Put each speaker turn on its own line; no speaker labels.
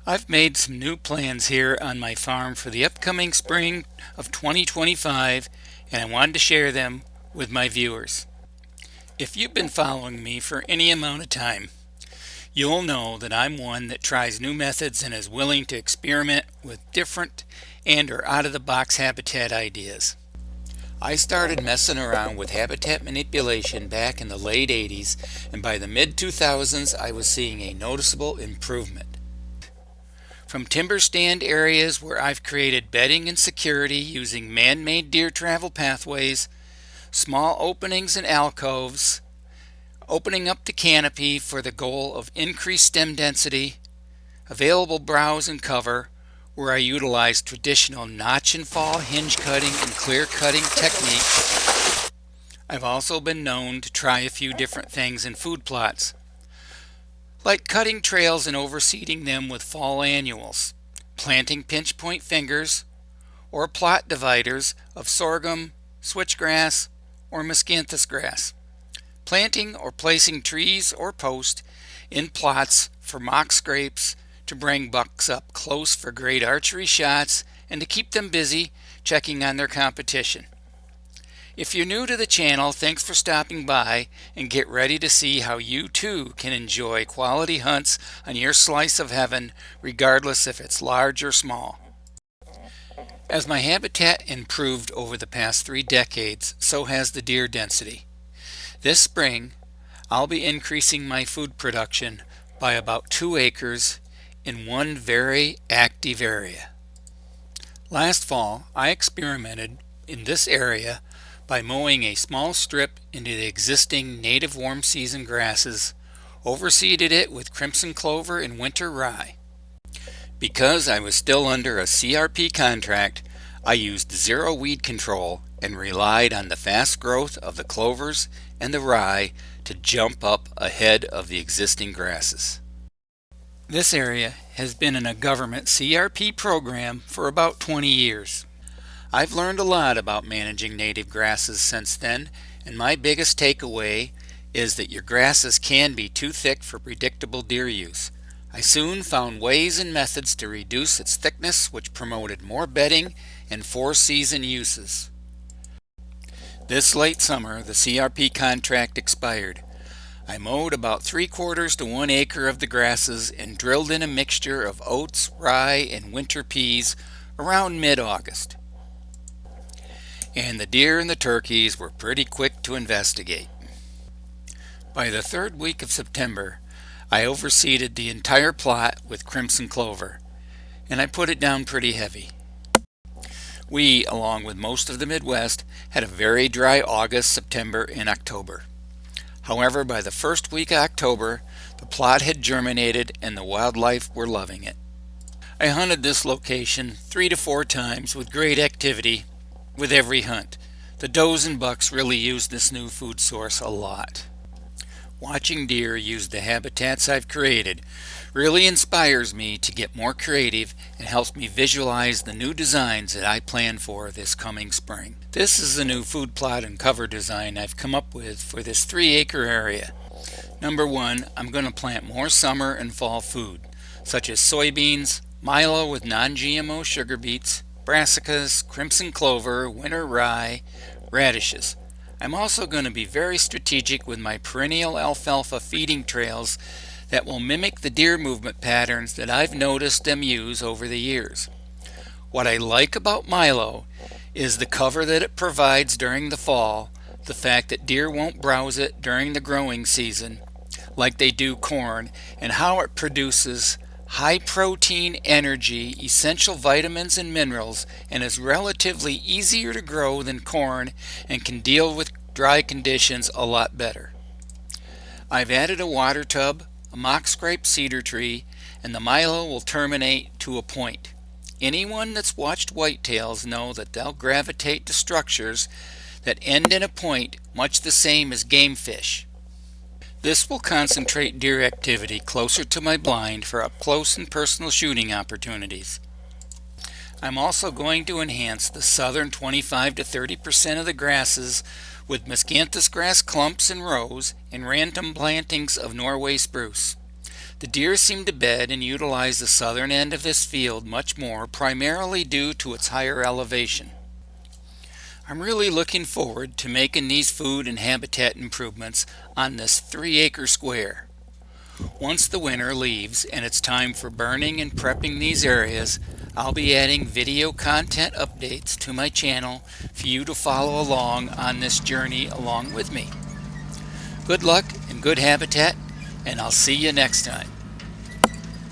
I've made some new plans here on my farm for the upcoming spring of 2025, and I wanted to share them with my viewers. If you've been following me for any amount of time, you'll know that I'm one that tries new methods and is willing to experiment with different and or out-of-the-box habitat ideas. I started messing around with habitat manipulation back in the late 80s, and by the mid-2000s I was seeing a noticeable improvement. From timber stand areas where I've created bedding and security using man-made deer travel pathways, small openings and alcoves, opening up the canopy for the goal of increased stem density, available browse and cover, where I utilize traditional notch and fall hinge cutting and clear cutting techniques. I've also been known to try a few different things in food plots, like cutting trails and overseeding them with fall annuals, planting pinch point fingers, or plot dividers of sorghum, switchgrass, or miscanthus grass, planting or placing trees or posts in plots for mock scrapes to bring bucks up close for great archery shots and to keep them busy checking on their competition. If you're new to the channel, thanks for stopping by, and get ready to see how you too can enjoy quality hunts on your slice of heaven, regardless if it's large or small. As my habitat improved over the past 3 decades, so has the deer density. This spring, I'll be increasing my food production by about 2 acres in one very active area. Last fall, I experimented in this area by mowing a small strip into the existing native warm season grasses, overseeded it with crimson clover and winter rye. Because I was still under a CRP contract, I used zero weed control and relied on the fast growth of the clovers and the rye to jump up ahead of the existing grasses. This area has been in a government CRP program for about 20 years. I've learned a lot about managing native grasses since then, and my biggest takeaway is that your grasses can be too thick for predictable deer use. I soon found ways and methods to reduce its thickness, which promoted more bedding and 4-season uses. This late summer, the CRP contract expired. I mowed about 3/4 to 1 acre of the grasses and drilled in a mixture of oats, rye, and winter peas around mid-August. And the deer and the turkeys were pretty quick to investigate. By the 3rd week of September, I overseeded the entire plot with crimson clover, and I put it down pretty heavy. We, along with most of the Midwest, had a very dry August, September, and October. However, by the 1st week of October, the plot had germinated and the wildlife were loving it. I hunted this location 3 to 4 times with great activity with every hunt. The does and bucks really used this new food source a lot. Watching deer use the habitats I've created really inspires me to get more creative and helps me visualize the new designs that I plan for this coming spring. This is the new food plot and cover design I've come up with for this 3-acre area. Number 1, I'm going to plant more summer and fall food, such as soybeans, milo with non-GMO sugar beets, brassicas, crimson clover, winter rye, radishes. I'm also going to be very strategic with my perennial alfalfa feeding trails that will mimic the deer movement patterns that I've noticed them use over the years. What I like about milo is the cover that it provides during the fall, the fact that deer won't browse it during the growing season like they do corn, and how it produces high protein, energy, essential vitamins and minerals, and is relatively easier to grow than corn and can deal with dry conditions a lot better. I've added a water tub, a mock scrape cedar tree, and the milo will terminate to a point. Anyone that's watched whitetails know that they'll gravitate to structures that end in a point, much the same as game fish. This will concentrate deer activity closer to my blind for up close and personal shooting opportunities. I'm also going to enhance the southern 25 to 30% of the grasses with miscanthus grass clumps and rows and random plantings of Norway spruce. The deer seem to bed and utilize the southern end of this field much more, primarily due to its higher elevation. I'm really looking forward to making these food and habitat improvements on this 3-acre square. Once the winter leaves and it's time for burning and prepping these areas, I'll be adding video content updates to my channel for you to follow along on this journey along with me. Good luck and good habitat, and I'll see you next time.